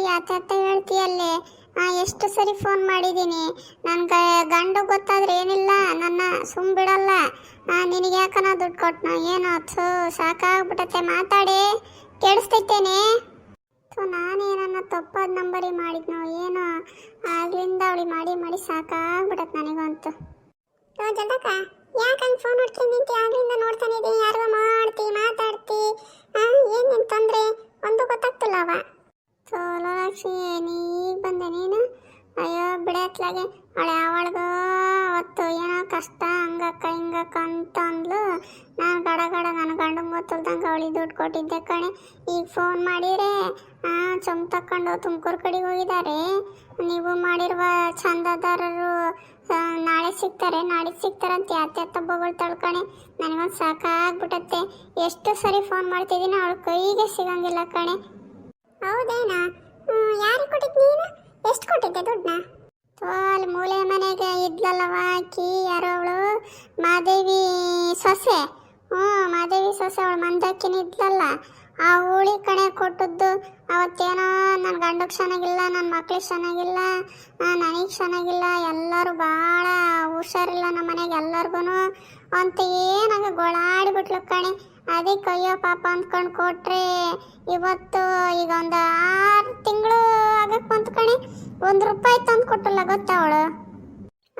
ಯಾತ ಹೇಳ್ತೀಯಲ್ಲೇ. ಎಷ್ಟು ಸರಿ ಫೋನ್ ಮಾಡಿದ್ದೀನಿ. ನನ್ನ ಗಂಡು ಗೊತ್ತಾದ್ರೆ ಏನಿಲ್ಲ, ನನ್ನ ಸುಮ್ ಬಿಡಲ್ಲ. ನಿನಗೆ ಯಾಕನ ದುಡ್ಡು ಕೊಟ್ನ ಏನೋ ಸಾಕಾಗ್ಬಿಟ್ಟತ್ತೆ. ಮಾತಾಡಿ, ಕೇಳಿಸ್ತೈತೇನೆ. ನಾನೇನನ್ನ ತಪ್ಪಾದ ನಂಬರಿ ಮಾಡಿದ್ನೋ ಏನೋ, ಆಗ್ಲಿಂದ ಅವಳಿ ಮಾಡಿ ಮಾಡಿ ಸಾಕಾಗ್ಬಿಟ್ಟತ್ ನನಗಂತೂ. ಜಲ್ದಕ್ಕ ಯಾಕಂಗೆ ಫೋನ್ ನೋಡ್ತೀನಿ ನಿಂತು ಆಗ್ಲಿಂದ ನೋಡ್ತಾನೆ ಇದ್ದೀನಿ. ಯಾರಿಗ ಮಾಡ್ತಿ ಮಾತಾಡ್ತಿ, ಏನು ನಿನ್ ತೊಂದರೆ ಒಂದು ಗೊತ್ತಾಗ್ತಿಲ್ಲ ಅವ. ಲಕ್ಷ್ಮಿ ನೀಗ ಬಂದೆ ನೀನು. ಅಯ್ಯೋ ಬಿಡತ್ಲಾಗೆ ಅವಳೆ ಅವಳಿಗ ಅವತ್ತು ಏನೋ ಕಷ್ಟ ಹಂಗಕ್ಕ ಹಿಂಗಕ್ಕ ಅಂತ ಅಂದ್ಲು. ನಾನು ಗಡ ನನ್ನ ಗಂಡಂಗೆ ಗೊತ್ತಲ್ದಂಗೆ ಅವಳಿಗೆ ದುಡ್ಡು ಕೊಟ್ಟಿದ್ದೆ ಕಣೆ. ಈಗ ಫೋನ್ ಮಾಡಿದರೆ ಚೊಂಬ ತಕ್ಕೊಂಡು ತುಮಕೂರು ಕಡೆಗೆ ಹೋಗಿದ್ದಾರೆ. ನೀವು ಮಾಡಿರುವ ಚಂದದಾರರು ನಾಳೆ ಸಿಗ್ತಾರೆ ಅಂತ ಯಾತ ಬೊಗಳ್ತಾಳು ಕಣೆ. ನನಗೊಂದು ಸಾಕಾಗ್ಬಿಟ್ಟತ್ತೆ. ಎಷ್ಟು ಸರಿ ಫೋನ್ ಮಾಡ್ತಿದ್ದೀನಿ, ಅವಳ ಕೈಗೆ ಸಿಗಂಗಿಲ್ಲ ಕಣೆ. ಹೌದೇನಾ? ಯಾರಿಗೆ ಕೊಟ್ಟಿದ್ದು ನೀನು? ಎಷ್ಟು ಕೊಟ್ಟಿದ್ದೆ ದುಡ್ಡನ್ನ? ಅಲ್ಲಿ ಮೂಲೆ ಮನೆಗೆ ಇದ್ಲಲ್ಲವ ಆಕಿ, ಯಾರೋ ಅವಳು ಮಾದೇವಿ ಸೊಸೆ. ಮಾದೇವಿ ಸೊಸೆ ಅವಳು ಮಂದಕ್ಕಿನ ಇದ್ಲಲ್ಲ, ಆ ಹುಳಿ ಕಣೆ ಕೊಟ್ಟದ್ದು. ಅವತ್ತೇನೋ ನನ್ನ ಗಂಡಕ್ಕೆ ಚೆನ್ನಾಗಿಲ್ಲ, ನನ್ನ ಮಕ್ಳಿಗೆ ಚೆನ್ನಾಗಿಲ್ಲ, ನನಗೆ ಚೆನ್ನಾಗಿಲ್ಲ, ಎಲ್ಲರೂ ಭಾಳ ಹುಷಾರಿಲ್ಲ ನಮ್ಮ ಮನೆಗೆ ಎಲ್ಲರಿಗೂ ಅಂತ ಏನಾಗ ಗೋಳಾಡಿಬಿಟ್ಲು ಕಣೆ. ಅದಕ್ಕೆ ಅಯ್ಯೋ ಪಾಪ ಅಂದ್ಕೊಂಡು ಕೊಟ್ರೆ ಇವತ್ತು ಈಗ ಒಂದು 6 ತಿಂಗಳು ಆಗಕ್ಕೆ ಬಂತು ಕಣೆ. 1 ರೂಪಾಯಿ ತಂದು ಕೊಟ್ಟಲ್ಲ ಗೊತ್ತಾ ಅವಳು.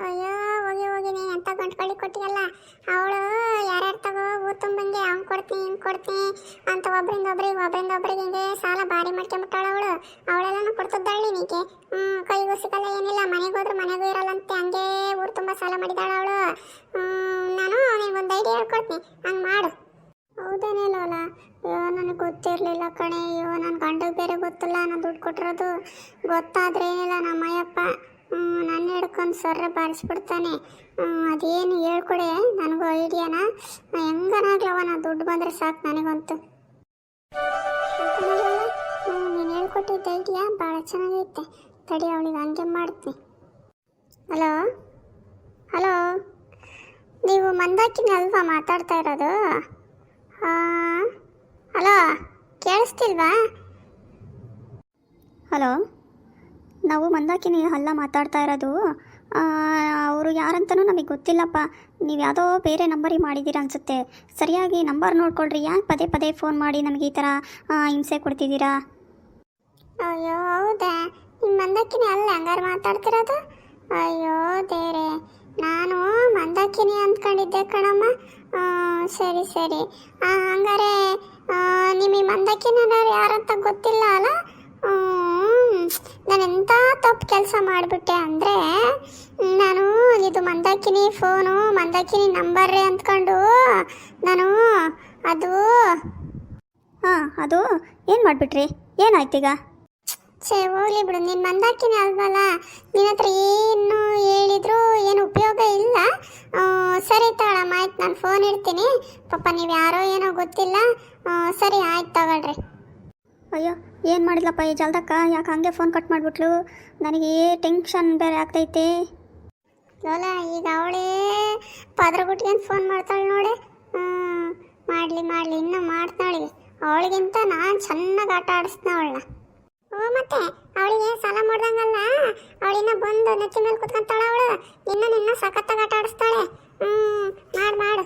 ಅಯ್ಯೋ ಹೋಗಿ ನೀನು ಎಂತ ಗಂಟ್ಕಳಿ ಕೊಟ್ಟಿಯಲ್ಲ. ಅವಳು ಯಾರ್ಯಾರು ತಗೋ ಊರು ತುಂಬಂಗೆ ಅವ್ನು ಕೊಡ್ತೀನಿ ಹಿಂಗೆ ಕೊಡ್ತೀನಿ ಅಂತ ಒಬ್ರಿಂದ ಒಬ್ರಿಗೆ ಹಿಂಗೆ ಸಾಲ ಭಾರಿ ಮಾಡ್ಕೊಂಬಿಟ್ಟಾಳ ಅವಳು. ಅವಳೆಲ್ಲನೂ ಕೊಡ್ತಿದ್ದಾಳೆ ನೀಕೆ. ಕೈಗೂ ಸಿಗಲ್ಲ ಏನಿಲ್ಲ, ಮನೆಗೆ ಹೋದ್ರೆ ಮನೆಗೂ ಇರಲ್ಲಂತೆ, ಹಂಗೆ ಊರು ತುಂಬ ಸಾಲ ಮಾಡಿದ್ದಾಳ ಅವಳು. ನಾನು ನಿನಗೊಂದು ಐಡಿಯಾ ಹೇಳ್ಕೊಡ್ತೀನಿ, ಹಂಗೆ ಮಾಡು. ಹೌದೇನೇಲೋಲ? ಅಯ್ಯೋ ನನಗೆ ಗೊತ್ತಿರಲಿಲ್ಲ ಕಣೆ. ಅಯ್ಯೋ ನನ್ನ ಗಂಡಗೆ ಬೇರೆ ಗೊತ್ತಿಲ್ಲ ನಾನು ದುಡ್ಡು ಕೊಟ್ಟಿರೋದು. ಗೊತ್ತಾದ್ರೆ ಏನಿಲ್ಲ ನಮ್ಮಯ್ಯಪ್ಪ ನನ್ನ ಹಿಡ್ಕೊಂಡು ಸರ್ರೆ ಬಾರಿಸ್ಬಿಡ್ತಾನೆ. ಅದೇನು ಹೇಳ್ಕೊಡೆ ನನಗೂ ಐಡಿಯಾನ. ಹೆಂಗನಾಗ್ಲವ ನಾ ದುಡ್ಡು ಬಂದರೆ ಸಾಕು ನನಗಂತೂ. ನೀನು ಹೇಳ್ಕೊಟ್ಟಿದ್ದ ಐಡಿಯಾ ಭಾಳ ಚೆನ್ನಾಗೈತೆ. ತಡಿ ಅವಳಿಗೆ ಹಂಗೆ ಮಾಡ್ತೀನಿ. ಹಲೋ, ನೀವು ಮಂದಾಕಿನಿ ಅಲ್ವಾ ಮಾತಾಡ್ತಾ ಇರೋದು? ಹಲೋ, ಕೇಳಿಸ್ತಿಲ್ವಾ? ಹಲೋ, ನಾವು ಮಂದಾಕಿನಿ ಅಲ್ಲ ಮಾತಾಡ್ತಾ ಇರೋದು. ಅವರು ಯಾರಂತನೂ ನಮಗೆ ಗೊತ್ತಿಲ್ಲಪ್ಪ. ನೀವು ಯಾವುದೋ ಬೇರೆ ನಂಬರಿಗೆ ಮಾಡಿದ್ದೀರಾ ಅನಿಸುತ್ತೆ. ಸರಿಯಾಗಿ ನಂಬರ್ ನೋಡ್ಕೊಳ್ರಿ. ಯಾಕೆ ಪದೇ ಫೋನ್ ಮಾಡಿ ನಮಗೆ ಈ ಥರ ಹಿಂಸೆ ಕೊಡ್ತಿದ್ದೀರಾ? ಅಯ್ಯೋ ಹೌದಾ, ನಿಮ್ಮ ಮಂದಾಕಿನಿ ಅಲ್ಲ ಹಂಗಾರೆ ಮಾತಾಡ್ತಿರೋದು? ಅಯ್ಯೋ ದೇವ್ರೆ, ನಾನು ಮಂದಾಕಿನಿ ಅಂದ್ಕೊಂಡಿದ್ದೆ ಕಣಮ್ಮ. ಸರಿ ಹಂಗಾರೆ ನಿಮಗೆ ಮಂದಾಕಿನಿ ಯಾರಂತ ಗೊತ್ತಿಲ್ಲ ಅಲ್ಲ? ನಾನು ಎಂಥ ತಪ್ಪು ಕೆಲಸ ಮಾಡಿಬಿಟ್ಟೆ ಅಂದರೆ, ನಾನು ಇದು ಮಂದಾಕಿನಿ ಫೋನು ಮಂದಾಕಿನಿ ನಂಬರ್ರೇ ಅಂದ್ಕೊಂಡು ನಾನು ಅದು ಏನು ಮಾಡಿಬಿಟ್ರಿ? ಏನಾಯ್ತೀಗ? ಹೋಗ್ಲಿ ಬಿಡು, ನೀನು ಮಂದಾಕಿನಿ ಅಲ್ವಲ್ಲ, ನಿನ್ನ ಹತ್ರ ಏನು ಹೇಳಿದ್ರು ಏನು ಉಪಯೋಗ ಇಲ್ಲ. ಸರಿ ತಗೊಳಮ್ಮ, ಆಯ್ತು, ನಾನು ಫೋನ್ ಇಡ್ತೀನಿ. ಪಾಪ ನೀವು ಯಾರೋ ಏನೋ ಗೊತ್ತಿಲ್ಲ. ಸರಿ ಆಯ್ತು ತಗೊಳ್ರಿ. ಅಯ್ಯೋ, ಏನು ಮಾಡಿದ್ಲಪ್ಪ ಈ ಜಲ್ದಕ್ಕ? ಯಾಕೆ ಹಂಗೆ ಫೋನ್ ಕಟ್ ಮಾಡಿಬಿಟ್ಲು? ನನಗೆ ಟೆನ್ಷನ್ ಬೇರೆ ಆಗ್ತೈತೆ. ಲೋಲ, ಈಗ ಅವಳೇ ಪದ್ರಗುಟ್ಟಿಗೆ ಫೋನ್ ಮಾಡ್ತಾಳೆ ನೋಡಿ. ಮಾಡಲಿ ಇನ್ನೂ ಮಾಡ್ತಾಳೆ. ಅವಳಿಗಿಂತ ನಾನು ಚೆನ್ನಾಗಿ ಆಟ ಆಡಿಸ್ನ ಅವಳನ್ನ. ಮತ್ತೆ ಅವಳಿಗೆ ಸಾಲ ಮಾಡ್ದಂಗಲ್ಲ, ಅವಳಿನ್ನ ಬಂದು ನೆತ್ತಿ ಮೇಲೆ ಕುತ್ಕೊಂತಾಳ ಅವಳು. ನಿನ್ನ ಸಖತ್ತಾಗಿ ಆಟ ಆಡಿಸ್ತಾಳೆ. ಮಾಡು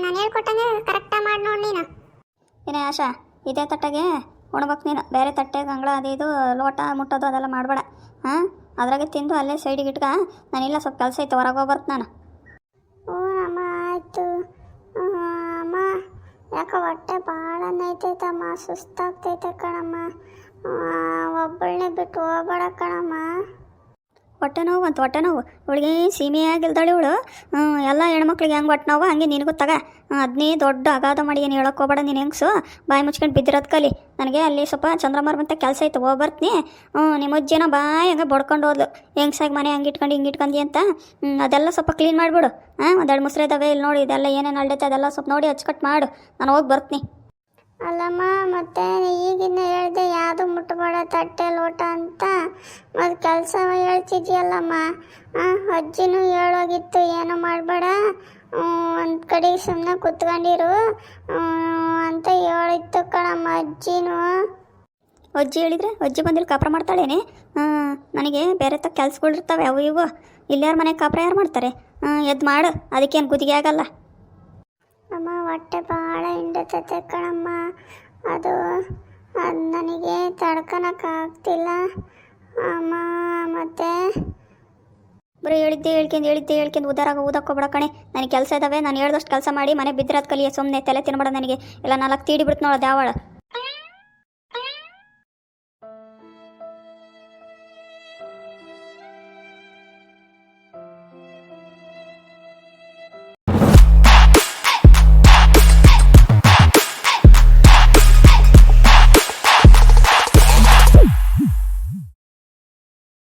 ನಾನು ಹೇಳ್ಕೊಟ್ಟಂಗೆ ಕರೆಕ್ಟಾಗಿ ಮಾಡಿ ನೋಡಿ ನೀನು. ಏನೇ ಆಶಾ, ಇದೇ ತಟ್ಟೆಗೆ ಉಣ್ಬೇಕು ನೀನು. ಬೇರೆ ತಟ್ಟೆಗೆ ಅಂಗಳ ಅದು ಇದು ಲೋಟ ಮುಟ್ಟೋದು ಅದೆಲ್ಲ ಮಾಡಬೇಡ. ಅದ್ರಾಗೆ ತಿಂದು ಅಲ್ಲೇ ಸೈಡಿಗೆ ಇಟ್ಕ. ನಾನಿಲ್ಲ ಸ್ವಲ್ಪ ಕೆಲಸ ಐತೆ, ಹೊರಗೆ ಹೋಗ್ಬರ್ತು ನಾನು. ಅಮ್ಮ ಆಯಿತು. ಅಮ್ಮ ಯಾಕೆ ಹೊಟ್ಟೆ ಭಾಳ ನೈತೈತಮ್ಮ, ಸುಸ್ತಾಗ್ತೈತೆ ಕಣಮ್ಮ. ಒಬ್ಬಳನ್ನೇ ಬಿಟ್ಟು ಹೋಗ್ಬೇಡ ಕಣಮ್ಮ. ಹೊಟ್ಟೆ ನೋವು ಇವಳಿಗೆ ಸೀಮೆಯಾಗಿಲ್ದಾಳೆ ಇವಳು. ಎಲ್ಲ ಹೆಣ್ಮಕ್ಳಿಗೆ ಹೆಂಗೆ ಹೊಟ್ಟೆ ನೋವು ಹಂಗೆ ನಿನಗೂ ತಗ. ಅದನ್ನೇ ದೊಡ್ಡ ಅಗಾಧ ಮಾಡಿ ಏನು ಹೇಳೋಕೆ ಹೋಗ್ಬೇಡ ನೀನು. ಹೆಂಗ್ಸು ಬಾಯಿ ಮುಚ್ಕೊಂಡು ಬಿದ್ದಿರೋದು ಕಲಿ. ನನಗೆ ಅಲ್ಲಿ ಸ್ವಲ್ಪ ಚಂದ್ರಮಾರ್ ಬಂತ ಕೆಲಸ ಐತೆ, ಹೋಗ್ಬರ್ತೀನಿ. ನಿಮ್ಮ ಅಜ್ಜಿನ ಬಾಯಿ ಹಂಗೆ ಬಡ್ಕೊಂಡು ಹೋದ್ಲು. ಹೆಂಗ್ಸಾಗಿ ಮನೆ ಹಂಗೆ ಇಟ್ಕೊಂಡು ಅಂತ. ಅದೆಲ್ಲ ಸ್ವಲ್ಪ ಕ್ಲೀನ್ ಮಾಡಿಬಿಡು. ಒಂದೆರಡು ಮುಸ್ರೆ ಇದ್ದಾವೆ ಇಲ್ಲಿ ನೋಡಿ, ಇದೆಲ್ಲ ಏನೇನು ಅಲ್ಡೈತೆ ಅದೆಲ್ಲ ಸ್ವಲ್ಪ ನೋಡಿ ಅಚ್ಚುಕಟ್ಟು ಮಾಡು. ನಾನು ಹೋಗಿ ಬರ್ತೀನಿ. ಅಲ್ಲಮ್ಮ, ಮತ್ತೆ ಈಗಿನ ಹೇಳ್ದೆ ಯಾವುದು ಮುಟ್ಟಬೇಡ ತಟ್ಟೆ ಲೋಟ ಅಂತ. ಮತ್ತು ಕೆಲಸ ಹೇಳ್ತಿದ್ಯಲ್ಲಮ್ಮ. ಅಜ್ಜಿನೂ ಹೇಳೋಗಿತ್ತು ಏನು ಮಾಡಬೇಡ, ಒಂದು ಕಡೆ ಸುಮ್ಮನೆ ಕುತ್ಕೊಂಡಿರು ಅಂತ ಹೇಳಿತ್ತು ಕಣಮ್ಮ ಅಜ್ಜಿನೂ. ಅಜ್ಜಿ ಹೇಳಿದ್ರೆ ಅಜ್ಜಿ ಬಂದಿಲ್ಲಿ ಕಾಪ್ರ ಮಾಡ್ತಾಳೇನೆ. ನನಗೆ ಬೇರೆ ತ ಕೆಲ್ಸಗಳಿರ್ತವೆ ಅವು ಇವು. ಇಲ್ಲಾರ ಮನೆಗೆ ಕಾಪ್ರ ಯಾರು ಮಾಡ್ತಾರೆ? ಎದ್ದು ಮಾಡು, ಅದಕ್ಕೇನು ಗುದಿಗೆ ಆಗಲ್ಲ. ಅಮ್ಮ ಹೊಟ್ಟೆ ಭಾಳ ಹಿಂಡತೈತೆ ಕಣಮ್ಮ. ಅದು ನನಗೆ ತಡ್ಕೊಳಕ್ಕಾಗ್ತಿಲ್ಲ ಅಮ್ಮ. ಮತ್ತೆ ಬರೀ ಹೇಳಿದ್ದೆ ಹೇಳ್ಕೊಂಡು ಊದಕ್ಕೋಗ್ಬಿಡ ಕಣೆ. ನನಗೆ ಕೆಲಸ ಇದ್ದಾವೆ, ನಾನು ಹೇಳ್ದಷ್ಟು ಕೆಲಸ ಮಾಡಿ ಮನೆ ಬಿದ್ದಿರೋದು ಕಲಿಯೇ. ಸುಮ್ಮನೆ ತಲೆ ತಿನ್ಬೇಡ ನನಗೆ. ಇಲ್ಲ 4 ತೀಡಿ ಬಿಡ್ತು ನೋಡೋದು ಯಾವಳ.